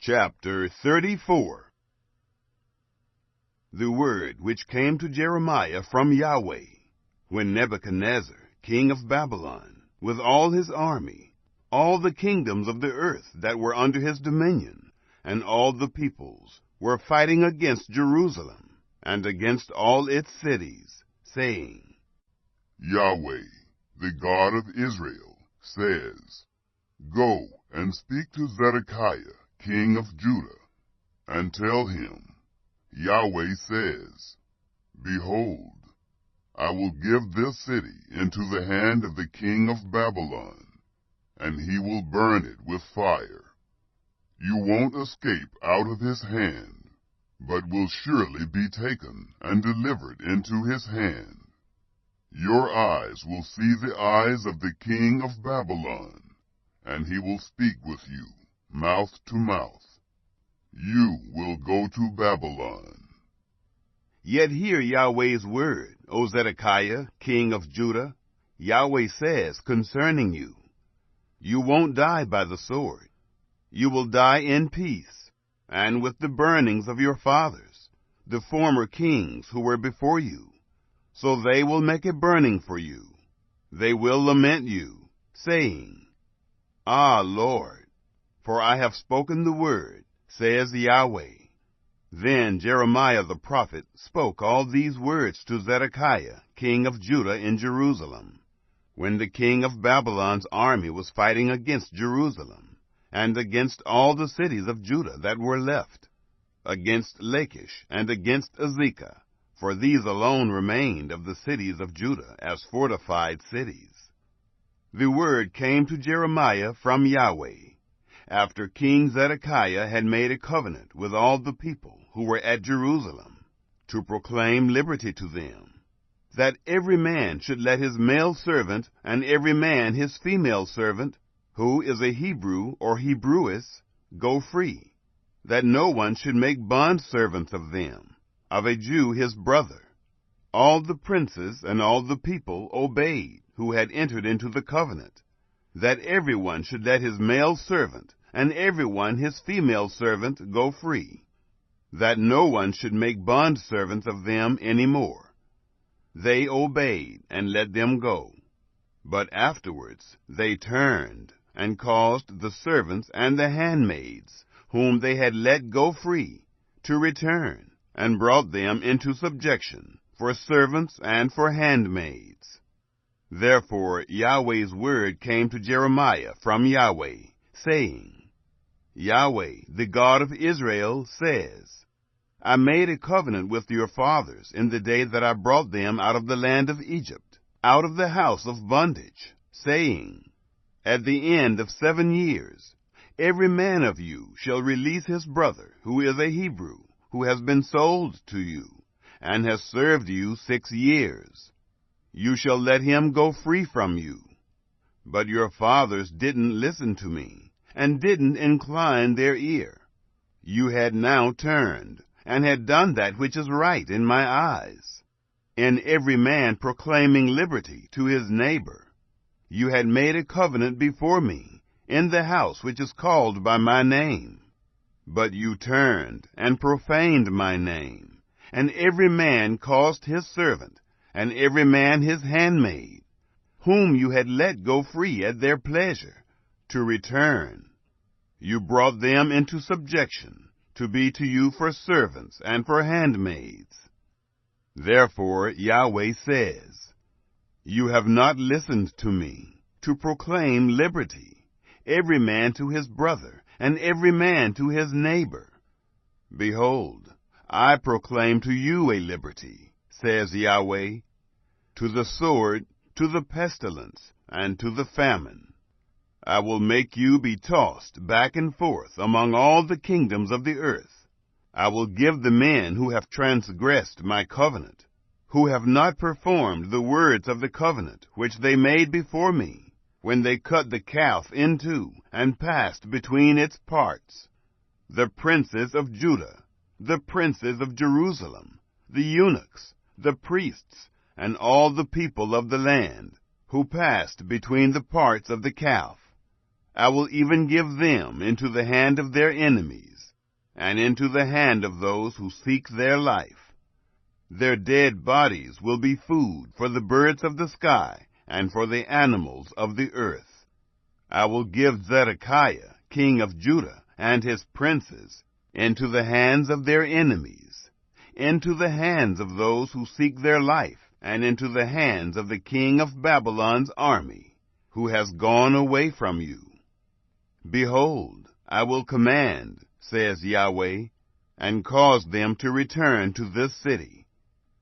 Chapter 34. The word which came to Jeremiah from Yahweh, when Nebuchadnezzar, king of Babylon, with all his army, all the kingdoms of the earth that were under his dominion, and all the peoples, were fighting against Jerusalem, and against all its cities, saying, Yahweh, the God of Israel, says, Go and speak to Zedekiah, king of Judah, and tell him, Yahweh says, Behold, I will give this city into the hand of the king of Babylon, and he will burn it with fire. You won't escape out of his hand, but will surely be taken and delivered into his hand. Your eyes will see the eyes of the king of Babylon, and he will speak with you, mouth to mouth. You will go to Babylon. Yet hear Yahweh's word, O Zedekiah, king of Judah. Yahweh says concerning you, You won't die by the sword. You will die in peace, and with the burnings of your fathers, the former kings who were before you. So they will make a burning for you. They will lament you, saying, Ah, Lord, for I have spoken the word, says Yahweh. Then Jeremiah the prophet spoke all these words to Zedekiah, king of Judah in Jerusalem, when the king of Babylon's army was fighting against Jerusalem, and against all the cities of Judah that were left, against Lachish and against Azekah, for these alone remained of the cities of Judah as fortified cities. The word came to Jeremiah from Yahweh, after King Zedekiah had made a covenant with all the people who were at Jerusalem, to proclaim liberty to them, that every man should let his male servant and every man his female servant, who is a Hebrew or Hebrewess, go free, that no one should make bondservants of them, of a Jew his brother. All the princes and all the people obeyed, who had entered into the covenant, that everyone should let his male servant and everyone his female servant go free, that no one should make bondservants of them any more. They obeyed and let them go. But afterwards they turned and caused the servants and the handmaids, whom they had let go free, to return, and brought them into subjection, for servants and for handmaids. Therefore Yahweh's word came to Jeremiah from Yahweh, saying, Yahweh, the God of Israel, says, I made a covenant with your fathers in the day that I brought them out of the land of Egypt, out of the house of bondage, saying, At the end of 7 years, every man of you shall release his brother, who is a Hebrew, who has been sold to you, and has served you 6 years. You shall let him go free from you. But your fathers didn't listen to me, and didn't incline their ear. You had now turned, and had done that which is right in my eyes, in every man proclaiming liberty to his neighbor. You had made a covenant before me, in the house which is called by my name. But you turned, and profaned my name, and every man caused his servant, and every man his handmaid, whom you had let go free at their pleasure, to return. You brought them into subjection, to be to you for servants and for handmaids. Therefore Yahweh says, You have not listened to me, to proclaim liberty, every man to his brother, and every man to his neighbor. Behold, I proclaim to you a liberty, says Yahweh, to the sword, to the pestilence, and to the famine. I will make you be tossed back and forth among all the kingdoms of the earth. I will give the men who have transgressed my covenant, who have not performed the words of the covenant which they made before me, when they cut the calf in two and passed between its parts, the princes of Judah, the princes of Jerusalem, the eunuchs, the priests, and all the people of the land, who passed between the parts of the calf. I will even give them into the hand of their enemies, and into the hand of those who seek their life. Their dead bodies will be food for the birds of the sky and for the animals of the earth. I will give Zedekiah, king of Judah, and his princes into the hands of their enemies, into the hands of those who seek their life, and into the hands of the king of Babylon's army, who has gone away from you. Behold, I will command, says Yahweh, and cause them to return to this city.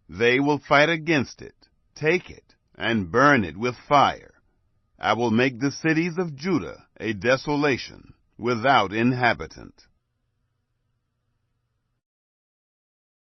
They will fight against it, take it, and burn it with fire. I will make the cities of Judah a desolation, without inhabitant.